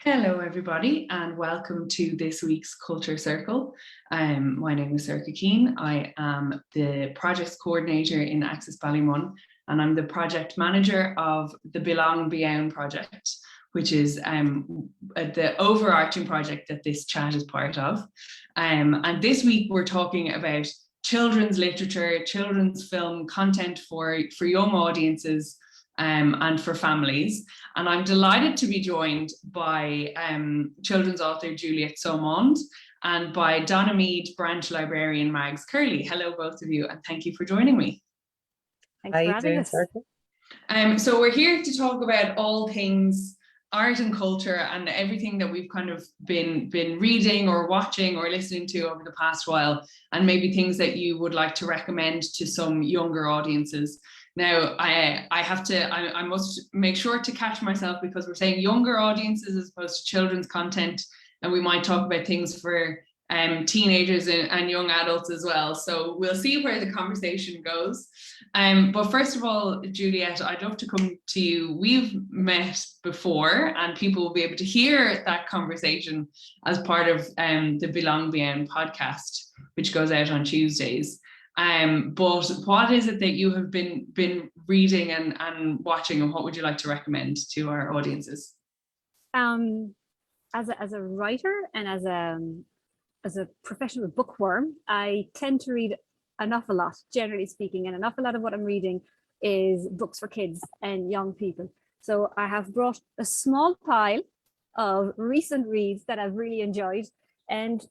Hello, everybody, and welcome to this week's Culture Circle. My name is Circa Keane. I am the projects coordinator in Access Ballymun, and I'm the project manager of the BeLong BeOwn project, which is the overarching project that this chat is part of. And this week we're talking about children's literature, children's film content for young audiences, and for families. And I'm delighted to be joined by children's author Juliet Saumond and by Donna Mead, branch librarian Mags Curley. Hello, both of you, and thank you for joining me. Thanks for having us. So we're here to talk about all things art and culture and everything that we've kind of been reading or watching or listening to over the past while, and maybe things that you would like to recommend to some younger audiences. Now, I must make sure to catch myself because we're saying younger audiences as opposed to children's content, and we might talk about things for teenagers and young adults as well. So we'll see where the conversation goes. But first of all, Juliet, I'd love to come to you. We've met before, and people will be able to hear that conversation as part of the BeLong BeOwn podcast, which goes out on Tuesdays. But what is it that you have been reading and watching, and what would you like to recommend to our audiences? As a writer and as a professional bookworm, I tend to read an awful lot, generally speaking, and an awful lot of what I'm reading is books for kids and young people. So I have brought a small pile of recent reads that I've really enjoyed. And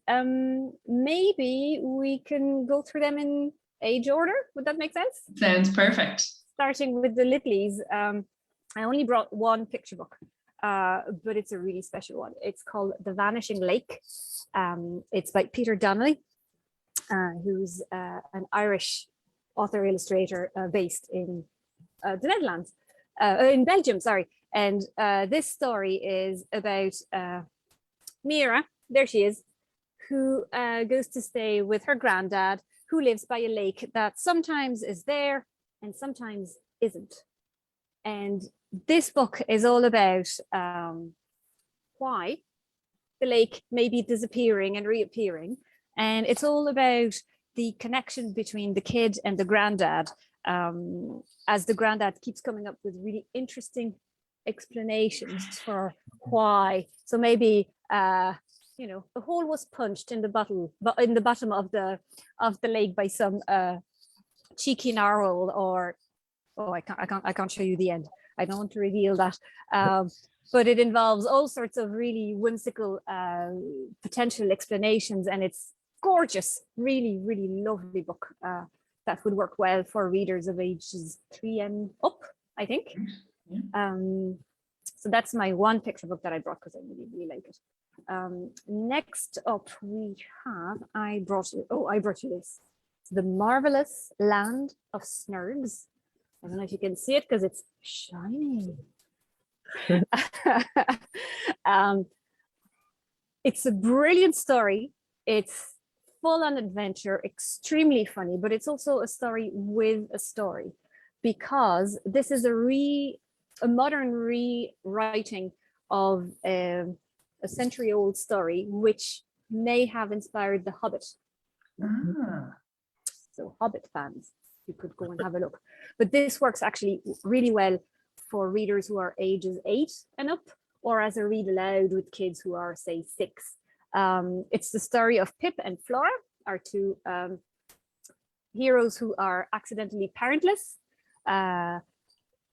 maybe we can go through them in age order. Would that make sense? Sounds perfect. Starting with the littlies. I only brought one picture book, but it's a really special one. It's called The Vanishing Lake. It's by Peter Donnelly, who's an Irish author illustrator based in the Netherlands, in Belgium, sorry. And this story is about Mira, there she is, who goes to stay with her granddad, who lives by a lake that sometimes is there and sometimes isn't. And this book is all about why the lake may be disappearing and reappearing. And it's all about the connection between the kid and the granddad, as the granddad keeps coming up with really interesting explanations for why. So maybe a hole was punched in the bottom of the lake by some cheeky narwhal, or I can't show you the end. I don't want to reveal that. But it involves all sorts of really whimsical potential explanations, and it's gorgeous, really, really lovely book that would work well for readers of ages 3 and up, I think. Yeah. So that's my one picture book that I brought because I really, really like it. Next up we have, I brought you this. It's The Marvelous Land of Snurgs. I don't know if you can see it because it's shiny. It's a brilliant story. It's full on adventure, extremely funny, but it's also a story with a story, because this is a modern rewriting of a century-old story, which may have inspired The Hobbit. So Hobbit fans, you could go and have a look. But this works actually really well for readers who are ages 8 and up, or as a read aloud with kids who are, say, 6. It's the story of Pip and Flora, our two heroes who are accidentally parentless,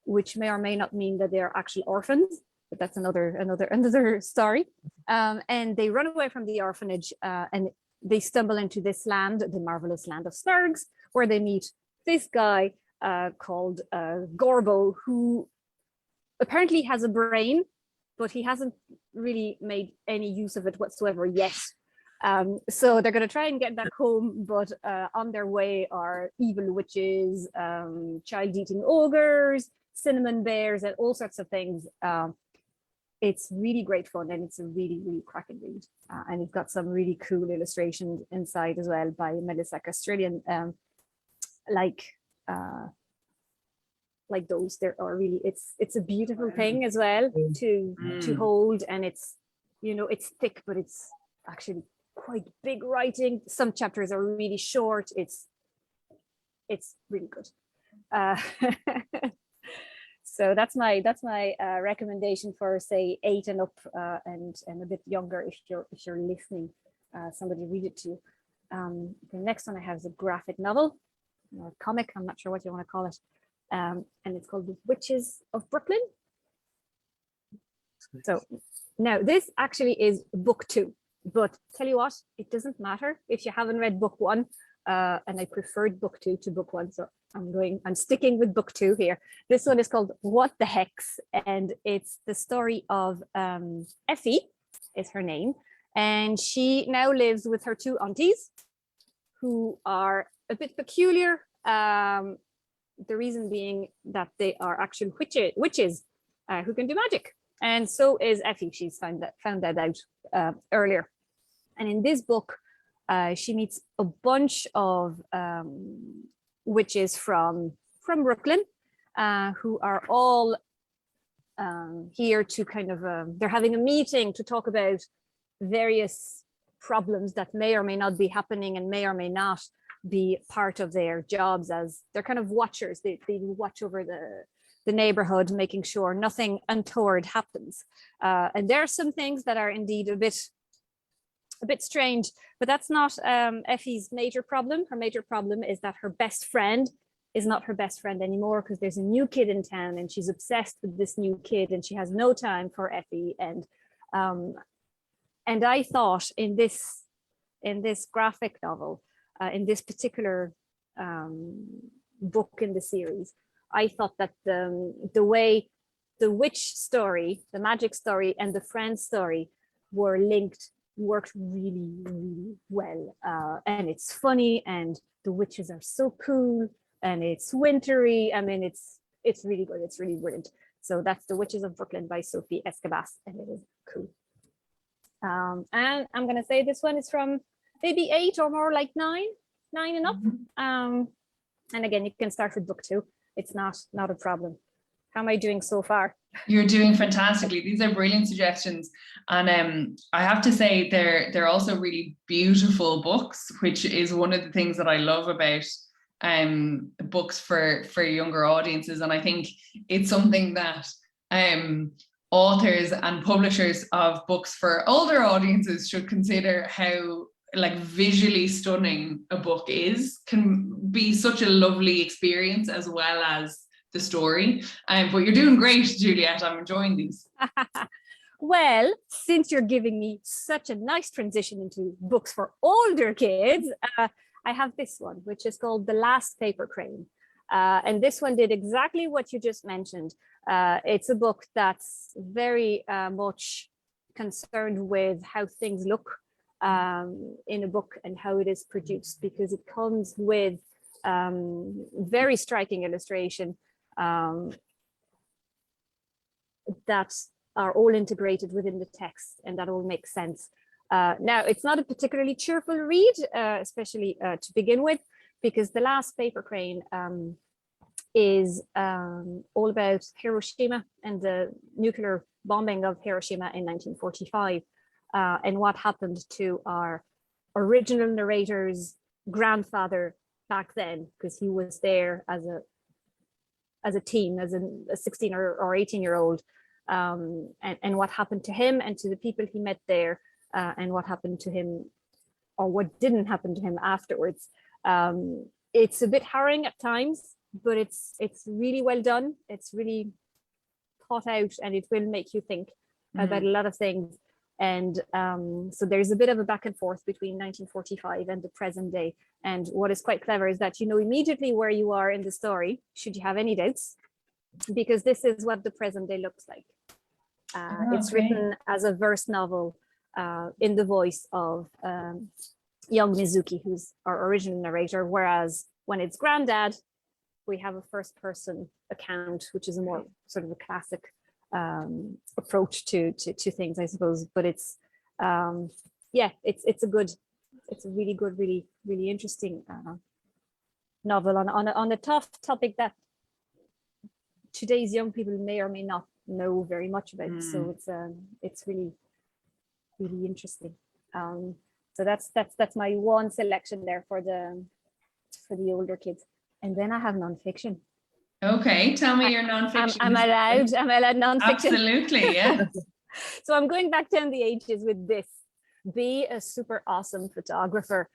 which may or may not mean that they're actually orphans, but that's another story. And they run away from the orphanage and they stumble into this land, the marvelous land of Snurgs, where they meet this guy called Gorbo, who apparently has a brain, but he hasn't really made any use of it whatsoever yet. So they're going to try and get back home, but on their way are evil witches, child-eating ogres, cinnamon bears, and all sorts of things. It's really great fun, and it's a really, really cracking read. And it's got some really cool illustrations inside as well by Melissa Castrillon, like like those. There are really, it's a beautiful thing as well to hold, and it's, you know, it's thick, but it's actually quite big writing. Some chapters are really short. It's really good. So that's my recommendation for, say, 8 and up, and a bit younger if you're listening. Somebody read it to you. The next one I have is a graphic novel or comic. I'm not sure what you want to call it, and it's called The Witches of Brooklyn. So now this actually is book 2, but tell you what, it doesn't matter if you haven't read book 1, and I preferred book 2 to book 1, so I'm sticking with book 2 here. This one is called What the Hex, and it's the story of Effie is her name, and she now lives with her 2 aunties who are a bit peculiar. The reason being that they are actual witches who can do magic, and so is Effie. She's found that out earlier, and in this book she meets a bunch of witches from Brooklyn who are all here to kind of they're having a meeting to talk about various problems that may or may not be happening and may or may not be part of their jobs, as they're kind of watchers. They watch over the neighborhood, making sure nothing untoward happens. And there are some things that are indeed a bit strange, but that's not Effie's major problem. Her major problem is that her best friend is not her best friend anymore, because there's a new kid in town and she's obsessed with this new kid and she has no time for Effie. And I thought in this graphic novel, in this particular book in the series, I thought that the way the witch story, the magic story, and the friend story were linked worked really, really well. And it's funny, and the witches are so cool, and it's wintry. I mean, it's really good. It's really brilliant. So that's The Witches of Brooklyn by Sophie Escabas, and it is cool. And I'm gonna say this one is from maybe 8 or more, like 9 and up. And again, you can start with book 2. It's not a problem. How am I doing so far? You're doing fantastically. These are brilliant suggestions, and I have to say they're also really beautiful books, which is one of the things that I love about books for younger audiences. And I think it's something that authors and publishers of books for older audiences should consider, how like visually stunning a book can be such a lovely experience, as well as the story. But you're doing great, Juliet. I'm enjoying these. Well, since you're giving me such a nice transition into books for older kids, I have this one, which is called The Last Paper Crane. And this one did exactly what you just mentioned. It's a book that's very much concerned with how things look in a book and how it is produced, because it comes with very striking illustration that are all integrated within the text, and that all makes sense. Now, it's not a particularly cheerful read, especially to begin with, because The Last Paper Crane is all about Hiroshima and the nuclear bombing of Hiroshima in 1945, and what happened to our original narrator's grandfather back then, because he was there as a teen, as a 16 or 18-year-old, and what happened to him and to the people he met there, and what happened to him, or what didn't happen to him afterwards. It's a bit harrowing at times, but it's really well done. It's really thought out, and it will make you think about a lot of things. And so there's a bit of a back and forth between 1945 and the present day. And what is quite clever is that you know immediately where you are in the story, should you have any doubts, because this is what the present day looks like. It's written as a verse novel in the voice of young Mizuki, who's our original narrator, whereas when it's Granddad, we have a first person account, which is a more sort of a classic approach to things, I suppose. But it's yeah, it's a really good, really interesting novel on a tough topic that today's young people may or may not know very much about. So it's really, really interesting. So that's my one selection there for the older kids. And then I have nonfiction. Okay, tell me your nonfiction. Am I allowed nonfiction? Absolutely, yeah. So I'm going back down the ages with this. Be a super awesome photographer.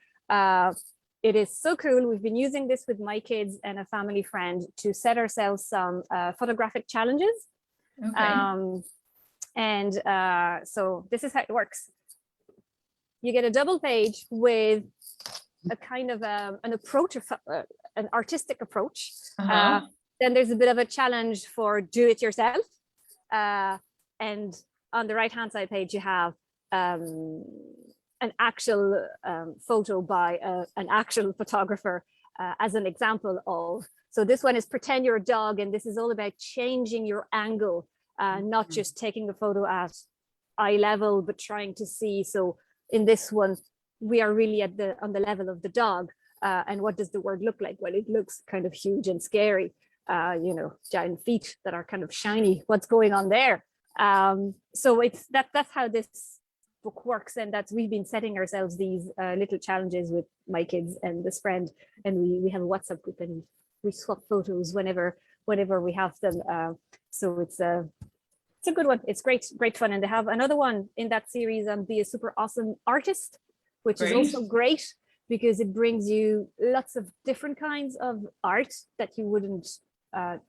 It is so cool. We've been using this with my kids and a family friend to set ourselves some photographic challenges. Okay. So this is how it works. You get a double page with a kind of an approach, an artistic approach. Then there's a bit of a challenge for do it yourself. And on the right-hand side page, you have an actual photo by an actual photographer as an example of. So this one is pretend you're a dog, and this is all about changing your angle, not just taking a photo at eye level, but trying to see. So in this one, we are really on the level of the dog. And what does the word look like? Well, it looks kind of huge and scary, giant feet that are kind of shiny. What's going on there? So that's how this book works, and we've been setting ourselves these little challenges with my kids and this friend, and we have a WhatsApp group, and we swap photos whenever we have them. So it's a good one. It's great fun. And they have another one in that series on Be a Super Awesome Artist, which is also great because it brings you lots of different kinds of art that you wouldn't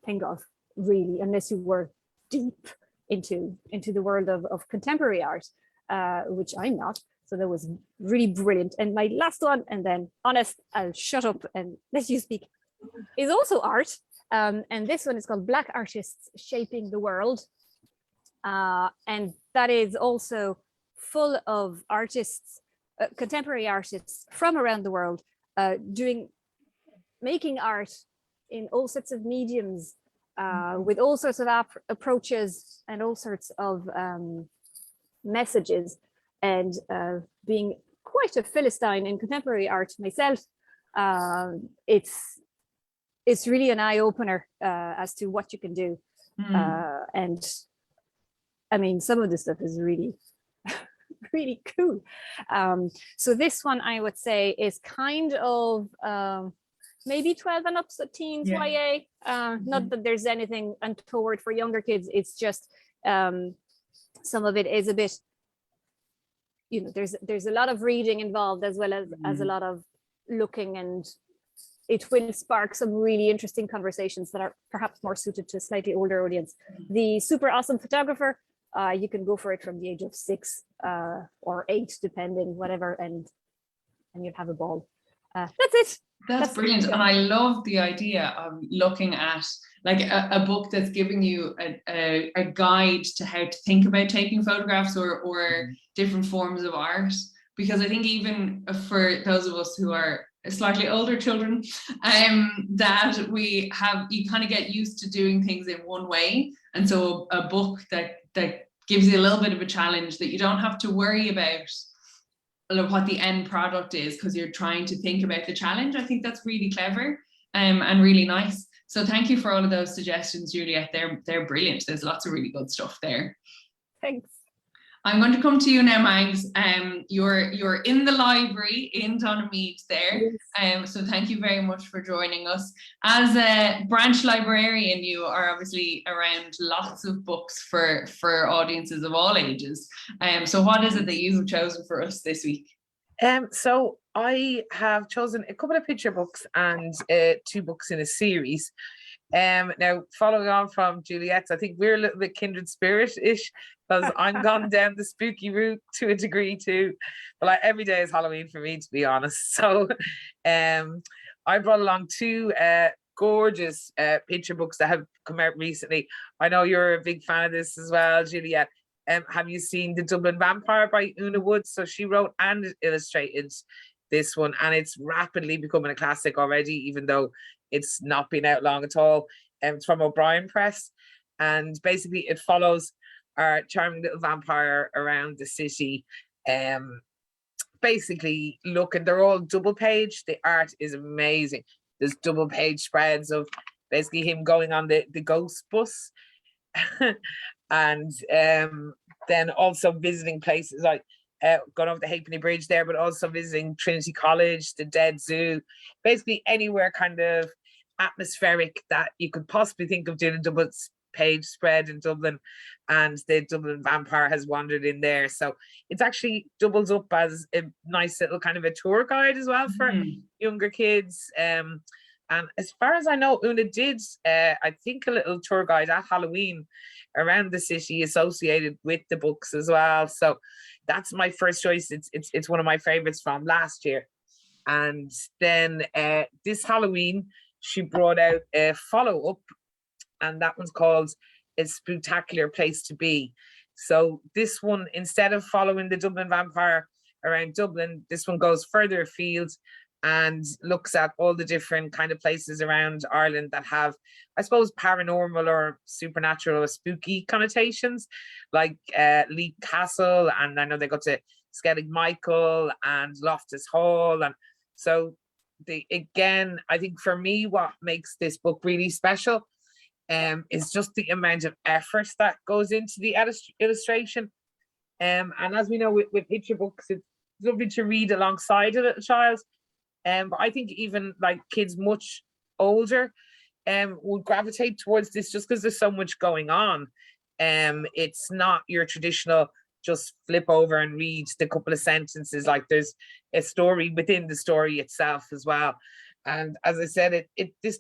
think of really unless you were deep into the world of contemporary art, which I'm not. So that was really brilliant. And my last one, and then honest, I'll shut up and let you speak, is also art. And this one is called Black Artists Shaping the World. And that is also full of artists, contemporary artists from around the world, making art in all sorts of mediums, with all sorts of approaches and all sorts of messages, and being quite a Philistine in contemporary art myself, it's really an eye-opener as to what you can do. And I mean, some of this stuff is really really cool. So this one I would say is kind of maybe 12 and up, so teens, YA. Not that there's anything untoward for younger kids, it's just some of it is a bit, there's a lot of reading involved as well as a lot of looking, and it will spark some really interesting conversations that are perhaps more suited to a slightly older audience. The Super Awesome Photographer, you can go for it from the age of 6 or 8, depending, whatever, and you'll have a ball. That's it. That's brilliant. And I love the idea of looking at like a book that's giving you a guide to how to think about taking photographs or different forms of art. Because I think even for those of us who are slightly older children, that you kind of get used to doing things in one way. And so a book that gives you a little bit of a challenge that you don't have to worry about what the end product is because you're trying to think about the challenge. I think that's really clever and really nice. So thank you for all of those suggestions, Juliet. They're brilliant. There's lots of really good stuff there. Thanks. I'm going to come to you now, Mags. You're in the library in Donamead there. Yes. So thank you very much for joining us. As a branch librarian, you are obviously around lots of books for audiences of all ages. So what is it that you've chosen for us this week? So I have chosen a couple of picture books and 2 books in a series. Now, following on from Juliet's, I think we're a little bit kindred spirit-ish, because I'm gone down the spooky route to a degree too. But like every day is Halloween for me, to be honest. So I brought along 2 gorgeous picture books that have come out recently. I know you're a big fan of this as well, Juliet. Have you seen The Dublin Vampire by Una Wood? So she wrote and illustrated this one, and it's rapidly becoming a classic already, even though it's not been out long at all. It's from O'Brien Press, and basically it follows our charming little vampire around the city. Basically, look, and they're all double page. The art is amazing. There's double page spreads of basically him going on the ghost bus. And then also visiting places like going over the Halfpenny Bridge there, but also visiting Trinity College, the Dead Zoo, basically anywhere kind of atmospheric that you could possibly think of doing a double page spread in Dublin, and the Dublin Vampire has wandered in there. So it's actually doubles up as a nice little kind of a tour guide as well for younger kids. And as far as I know, Una did, I think, a little tour guide at Halloween around the city associated with the books as well. So that's my first choice. It's one of my favorites from last year. And then this Halloween, she brought out a follow-up, and that one's called A Spooktacular Place To Be. So this one, instead of following the Dublin Vampire around Dublin, this one goes further afield and looks at all the different kind of places around Ireland that have, I suppose, paranormal or supernatural or spooky connotations, like Leap Castle, and I know they go to Skellig Michael and Loftus Hall. And so again, I think for me, what makes this book really special is just the amount of effort that goes into the illustration. And as we know with picture books, it's lovely to read alongside a little child. But I think even like kids much older would gravitate towards this just because there's so much going on. It's not your traditional just flip over and read the couple of sentences. Like there's a story within the story itself as well. And as I said, this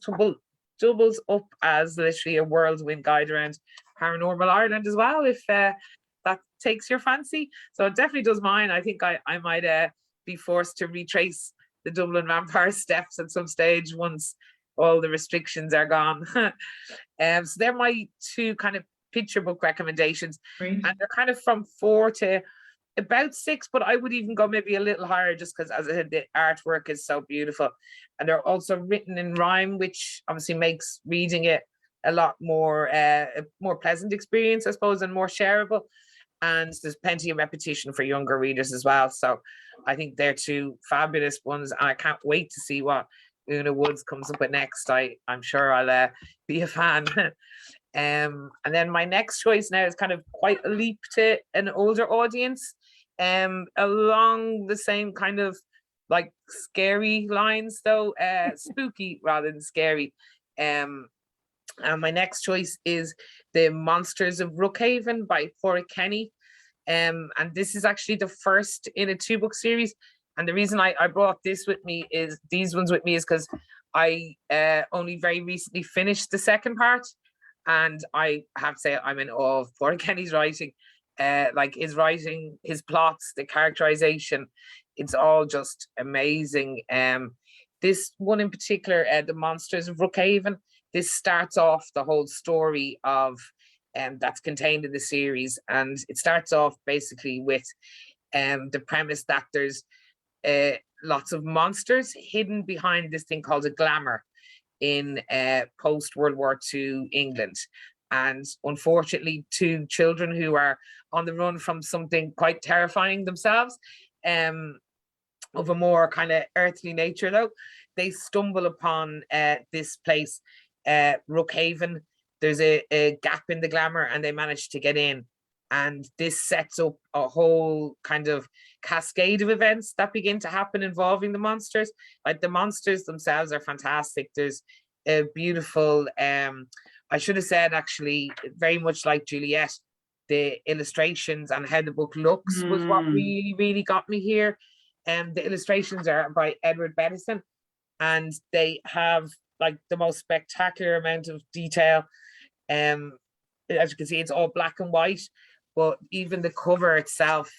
doubles up as literally a whirlwind guide around paranormal Ireland as well, if that takes your fancy. So it definitely does mine. I think I might be forced to retrace the Dublin Vampire steps at some stage once all the restrictions are gone. So they're my two kind of picture book recommendations. Great. And they're kind of from 4 to about 6, but I would even go maybe a little higher just because, as I said, the artwork is so beautiful. And they're also written in rhyme, which obviously makes reading it a lot more, a more pleasant experience, I suppose, and more shareable. And there's plenty of repetition for younger readers as well. So I think they're two fabulous ones. And I can't wait to see what Una Woods comes up with next. I'm sure I'll be a fan. And then my next choice now is kind of quite a leap to an older audience, along the same kind of like scary lines, though spooky rather than scary. And my next choice is The Monsters of Brookhaven by Porrick Kenny. And this is actually the first in a 2-book series. And the reason I brought these ones with me is because I only very recently finished the second part. And I have to say I'm in awe of Porrick Kenny's writing. Like his writing, his plots, the characterization, it's all just amazing. This one in particular, The Monsters of Brookhaven, this starts off the whole story of that's contained in the series. And it starts off basically with the premise that there's lots of monsters hidden behind this thing called a glamour in post-World War II England. And unfortunately, 2 children who are on the run from something quite terrifying themselves, of a more kind of earthly nature though, they stumble upon this place, Brookhaven. There's a gap in the glamour and they manage to get in. And this sets up a whole kind of cascade of events that begin to happen involving the monsters. Like the monsters themselves are fantastic. There's a beautiful, I should have said actually, very much like Juliet, the illustrations and how the book looks was what really, really got me here. The illustrations are by Edward Bettison, and they have like the most spectacular amount of detail. As you can see, it's all black and white, but even the cover itself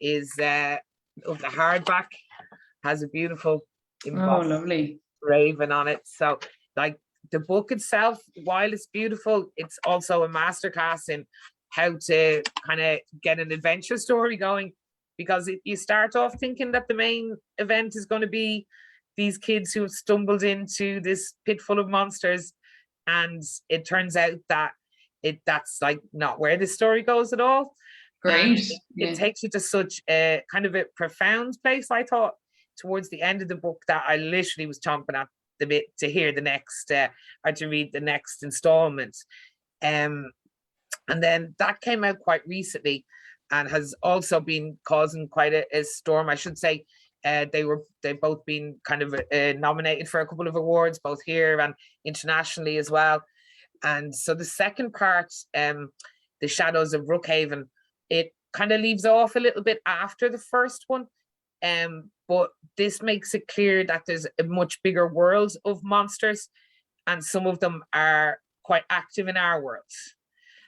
is of the hardback, has a beautiful lovely raven on it. So like the book itself, while it's beautiful, it's also a masterclass in how to kind of get an adventure story going, because you start off thinking that the main event is going to be these kids who have stumbled into this pit full of monsters, and it turns out that that's like not where the story goes at all. Great. It takes you to such a kind of a profound place, I thought, towards the end of the book, that I literally was chomping at the bit to hear the next or to read the next installment. And then that came out quite recently and has also been causing quite a storm, I should say. They've both been kind of nominated for a couple of awards, both here and internationally as well. And so the second part, The Shadows of Brookhaven, it kind of leaves off a little bit after the first one. But this makes it clear that there's a much bigger world of monsters, and some of them are quite active in our world.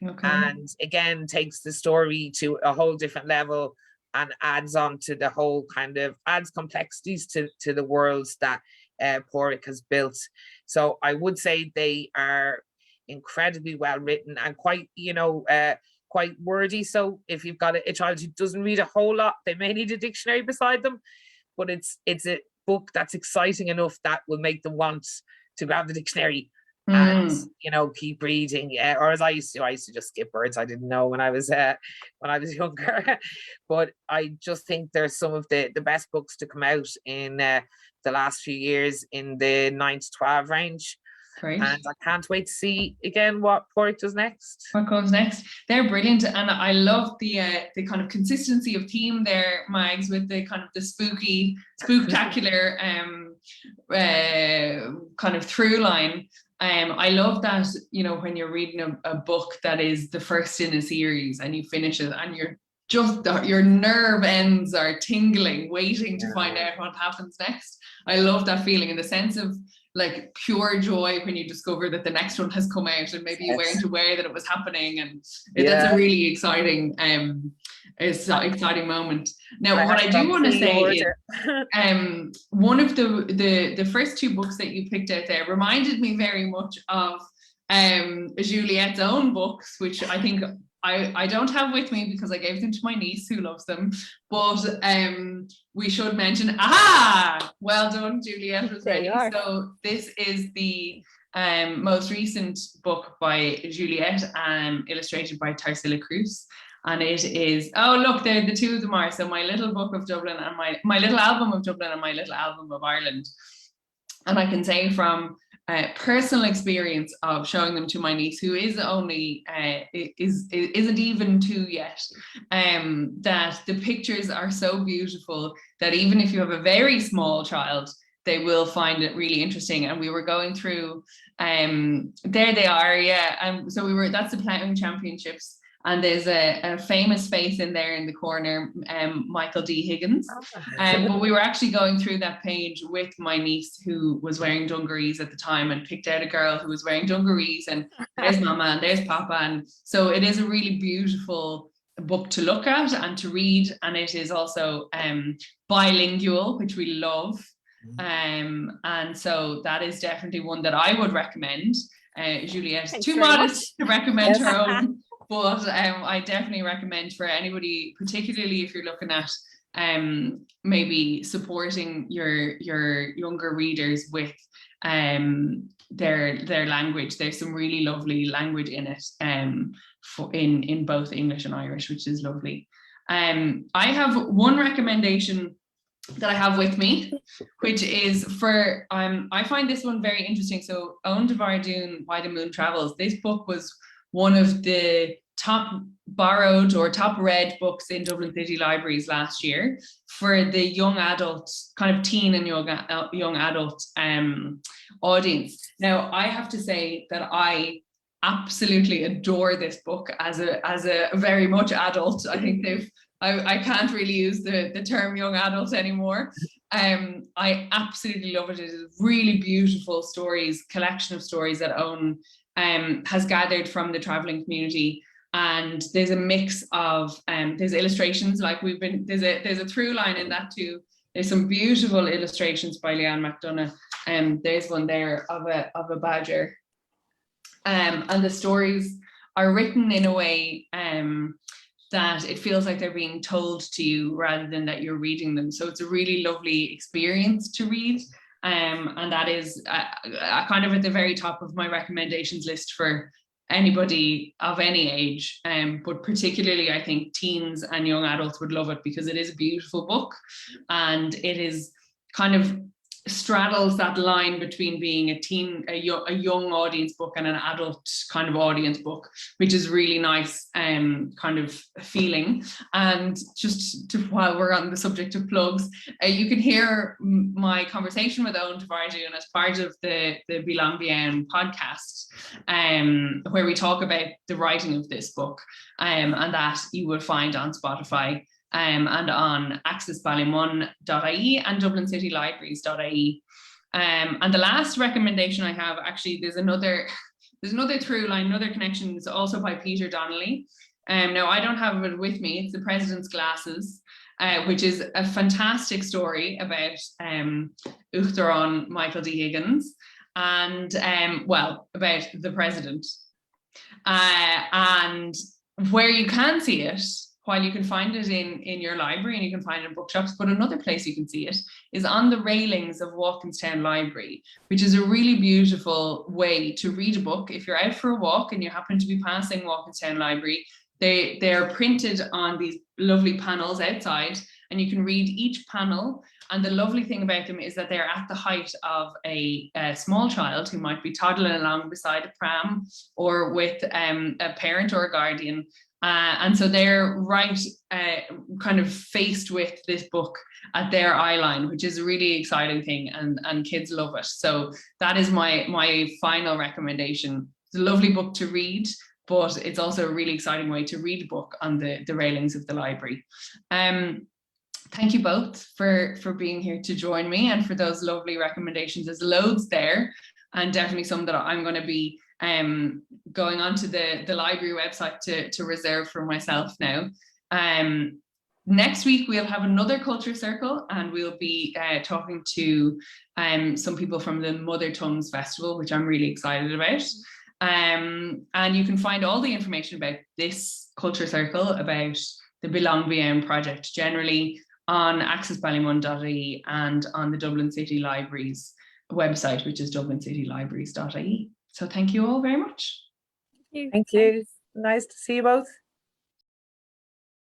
Okay. And again, takes the story to a whole different level and adds on to the whole adds complexities to the worlds that Pádraic has built. So I would say they are incredibly well written and quite, quite wordy. So if you've got a child who doesn't read a whole lot, they may need a dictionary beside them, but it's a book that's exciting enough that will make them want to grab the dictionary and keep reading. Or as I used to just skip words I didn't know when I was younger. But I just think there's some of the best books to come out in the last few years in the 9 to 12 range. Great. And I can't wait to see again what Pádraic does next. What comes next? They're brilliant, and I love the kind of consistency of theme there, Mags, with the kind of the spooktacular kind of through line. I love that, when you're reading a book that is the first in a series and you finish it and your nerve ends are tingling, waiting to find out what happens next. I love that feeling, in the sense of like pure joy when you discover that the next one has come out and maybe you weren't aware that it was happening, and that's a really exciting moment. Now, what I do want to say is one of the first two books that you picked out there reminded me very much of Juliette's own books, which I think I don't have with me because I gave them to my niece who loves them, but we should mention, well done, Juliette was ready. So this is the most recent book by Juliette, illustrated by Tarsila Cruz, and it is, the two of them are, so My Little Book of Dublin and my Little Album of Dublin and My Little Album of Ireland. And I can say from personal experience of showing them to my niece, who is only isn't even 2 yet, that the pictures are so beautiful that even if you have a very small child, they will find it really interesting. And we were going through, there they are, and so that's the Ploughing Championships. And there's a famous face in there in the corner, Michael D. Higgins. But we were actually going through that page with my niece, who was wearing dungarees at the time, and picked out a girl who was wearing dungarees, and there's Mama and there's Papa. And so it is a really beautiful book to look at and to read. And it is also bilingual, which we love. And so that is definitely one that I would recommend. Juliette, too modest to recommend her own. But I definitely recommend for anybody, particularly if you're looking at maybe supporting your younger readers with their language. There's some really lovely language in it, in both English and Irish, which is lovely. I have one recommendation that I have with me, which is for I find this one very interesting. So Oein de Bharduin, Why the Moon Travels. This book was one of the top borrowed or top read books in Dublin City Libraries last year for the young adult, kind of teen and young adult audience. Now, I have to say that I absolutely adore this book as a very much adult. I think I can't really use the term young adult anymore. I absolutely love it. It is really beautiful stories, collection of stories that Oein has gathered from the traveling community. And there's a mix of there's illustrations, like there's a through line in that too. There's some beautiful illustrations by Leanne McDonough. There's one there of a badger. And the stories are written in a way that it feels like they're being told to you rather than that you're reading them. So it's a really lovely experience to read. And that is kind of at the very top of my recommendations list for anybody of any age, but particularly I think teens and young adults would love it because it is a beautiful book, and it is kind of straddles that line between being a young audience book and an adult kind of audience book, which is really nice kind of feeling. And just while we're on the subject of plugs, you can hear my conversation with Oein de Bharduin as part of the BeLong podcast, where we talk about the writing of this book, and that you will find on Spotify and on accessballymun.ie and dublincitylibraries.ie. And the last recommendation I have, actually, there's another through line, another connection. It's also by Peter Donnelly. Now, I don't have it with me. It's The President's Glasses, which is a fantastic story about Uachtaráin Michael D. Higgins and, well, about the president. And where you can see it, while you can find it in your library and you can find it in bookshops, but another place you can see it is on the railings of Walkinstown Library, which is a really beautiful way to read a book. If you're out for a walk and you happen to be passing Walkinstown Library, they're printed on these lovely panels outside, and you can read each panel. And the lovely thing about them is that they're at the height of a small child who might be toddling along beside a pram or with a parent or a guardian. And so they're right kind of faced with this book at their eye line, which is a really exciting thing, and kids love it. So that is my final recommendation. It's a lovely book to read, but it's also a really exciting way to read a book on the railings of the library. Thank you both for being here to join me and for those lovely recommendations. There's loads there, and definitely some that I'm going to be going onto the library website to reserve for myself now. Next week we'll have another culture circle, and we'll be talking to some people from the Mother Tongues Festival, which I'm really excited about. And you can find all the information about this culture circle, about the BeLong project generally, on accessballymun.ie and on the Dublin City Libraries website, which is dublincitylibraries.ie. So thank you all very much. Thank you. Nice to see you both.